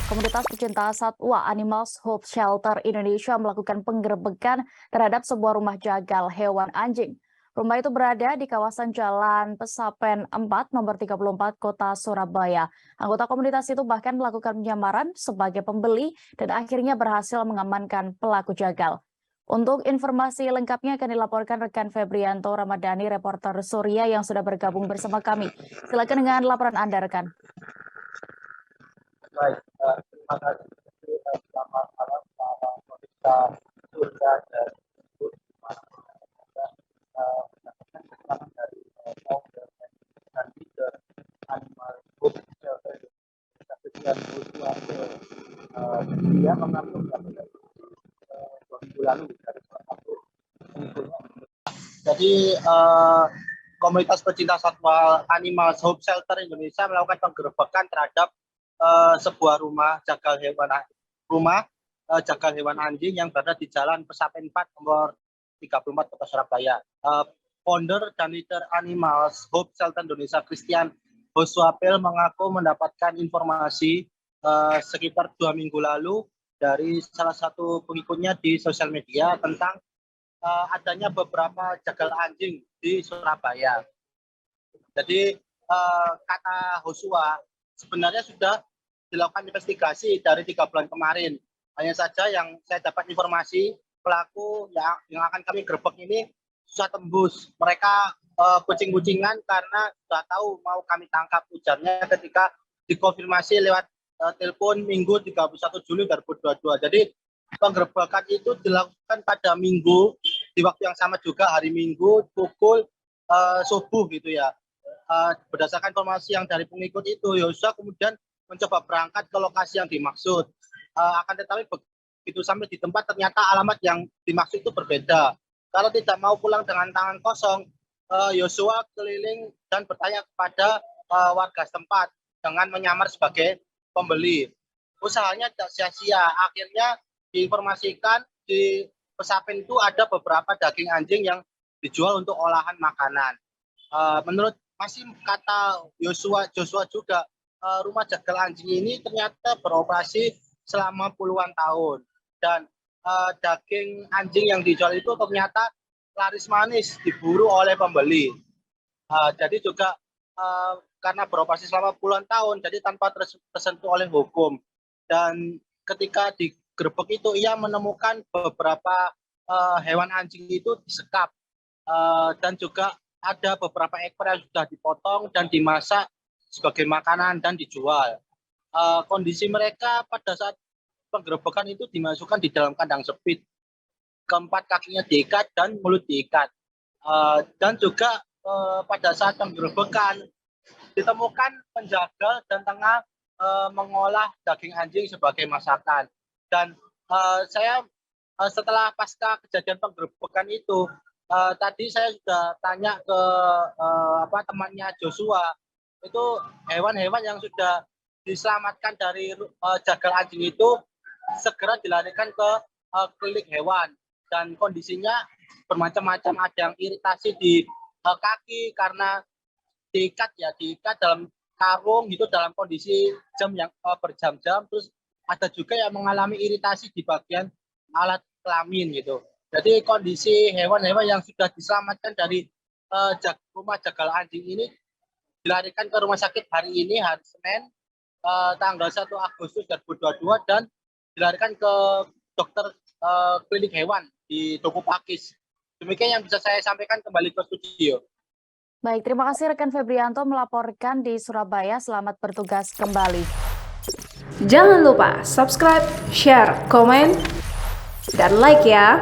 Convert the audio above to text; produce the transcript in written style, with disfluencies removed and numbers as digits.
Komunitas pecinta satwa Animals Hope Shelter Indonesia melakukan penggerebekan terhadap sebuah rumah jagal hewan anjing. Rumah itu berada di kawasan Jalan Pesapen 4, nomor 34, Kota Surabaya. Anggota komunitas itu bahkan melakukan penyamaran sebagai pembeli dan akhirnya berhasil mengamankan pelaku jagal. Untuk informasi lengkapnya akan dilaporkan rekan Febrianto Ramadhani, reporter Surya yang sudah bergabung bersama kami. Silakan dengan laporan Anda, rekan. Baik, terima kasih. Selamat malam para pemirsa Surya dan mendapatkan keterangan dari founder dan leader Animal Hope Shelter Indonesia dia mengaku mendapatkan 2 minggu lalu dari salah satu pengikutnya. Jadi komunitas pecinta satwa Animal Hope Shelter Indonesia melakukan penggerebekan terhadap sebuah rumah jagal hewan anjing yang berada di Jalan Pesapen 4 nomor 34 Kota Surabaya. Founder dan leader Animals Hope Shelter Indonesia Christian Hoswapel mengaku mendapatkan informasi sekitar 2 minggu lalu dari salah satu pengikutnya di sosial media tentang adanya beberapa jagal anjing di Surabaya. Jadi kata Hosua, sebenarnya sudah dilakukan investigasi dari 3 bulan kemarin. Hanya saja yang saya dapat informasi, pelaku yang akan kami gerebek ini susah tembus. Mereka kucing-kucingan karena sudah tahu mau kami tangkap, ujarnya ketika dikonfirmasi lewat telepon Minggu 31 Juli 2022. Jadi penggerebekan itu dilakukan pada Minggu, di waktu yang sama juga hari Minggu pukul subuh gitu ya. Berdasarkan informasi yang dari pengikut itu, Yosua kemudian mencoba berangkat ke lokasi yang dimaksud. Akan tetapi begitu sampai di tempat ternyata alamat yang dimaksud itu berbeda. Kalau tidak mau pulang dengan tangan kosong, Yosua keliling dan bertanya kepada warga setempat dengan menyamar sebagai pembeli. Usahanya tidak sia-sia. Akhirnya diinformasikan di Pesapen itu ada beberapa daging anjing yang dijual untuk olahan makanan. Menurut masih kata Joshua juga, rumah jagal anjing ini ternyata beroperasi selama puluhan tahun dan daging anjing yang dijual itu ternyata laris manis, diburu oleh pembeli. Jadi juga karena beroperasi selama puluhan tahun, jadi tanpa tersentuh oleh hukum. Dan ketika digerebek itu ia menemukan beberapa hewan anjing itu disekap dan juga ada beberapa ekor yang sudah dipotong dan dimasak sebagai makanan dan dijual. Kondisi mereka pada saat penggerebekan itu dimasukkan di dalam kandang sempit. Keempat kakinya diikat dan mulut diikat. Dan juga pada saat penggerebekan ditemukan penjagal dan tengah mengolah daging anjing sebagai masakan. Dan saya setelah pasca kejadian penggerebekan itu, tadi saya sudah tanya ke temannya Joshua, itu hewan-hewan yang sudah diselamatkan dari jagal anjing itu segera dilarikan ke klinik hewan dan kondisinya bermacam-macam, ada yang iritasi di kaki karena diikat dalam karung gitu dalam kondisi berjam-jam, terus ada juga yang mengalami iritasi di bagian alat kelamin gitu. Jadi kondisi hewan-hewan yang sudah diselamatkan dari rumah jagal anjing ini dilarikan ke rumah sakit hari ini, hari Senin, tanggal 1 Agustus 2022 dan dilarikan ke dokter klinik hewan di Duku Pakis. Demikian yang bisa saya sampaikan, kembali ke studio. Baik, terima kasih rekan Febrianto melaporkan di Surabaya. Selamat bertugas kembali. Jangan lupa subscribe, share, komen, dan like ya.